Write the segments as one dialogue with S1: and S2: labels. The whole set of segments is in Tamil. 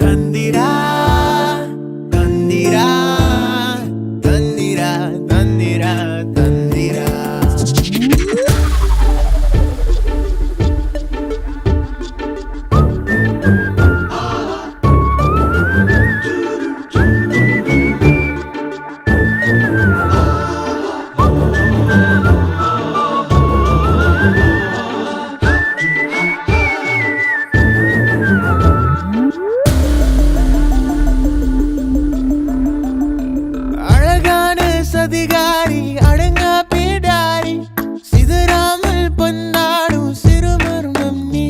S1: தந்திரா தந்திரா தந்திரா தந்திரா தந்திரா அதிகாரி அடங்கா பேடாரி சிதறாமல் பொன்னாடும் சிறுமர்மம் நீ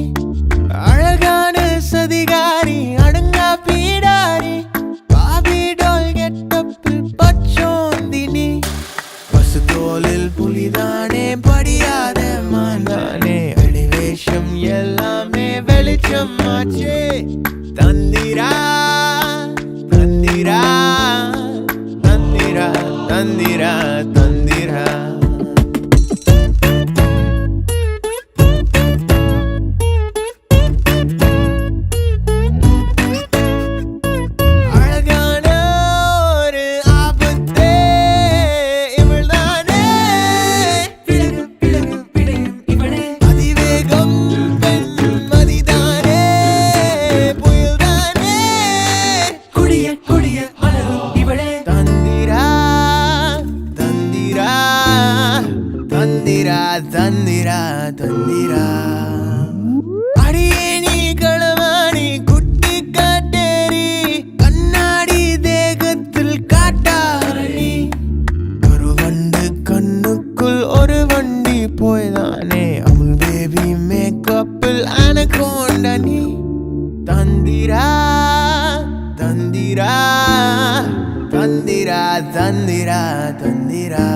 S1: அழகான சதிகாரி அடங்கா பீடாரி பாபிடோல் கெட்டப்பில் பச்சோந்தினி பசுதோலில் புலிதானே படியாத மானானே அடிவேஷம் எல்லாமே வெளிச்சம் ஆச்சே தந்திரா தந்திரா தந்திரா தந்திரா அழகான ஒரு ஆபத்தே இவள்தானே இவளே அதிவேகம் பெண் மதிதானே புயல்தானே கொடிய கொடிய மலரும் இவளே தந்திரா தந்திரா தந்திரா தந்திரா அடியே நீ களவாணி குட்டி காட்டேரி கண்ணாடி தேகத்தில் காட்டாரி ஒரு வண்டு கண்ணுக்குள் ஒரு வண்டி போய்தானே அமுல் பேபி மேக்கப்பில் அனகோண்டா நீ தந்திரா தந்திரா தந்திரா தந்திரா தந்திரா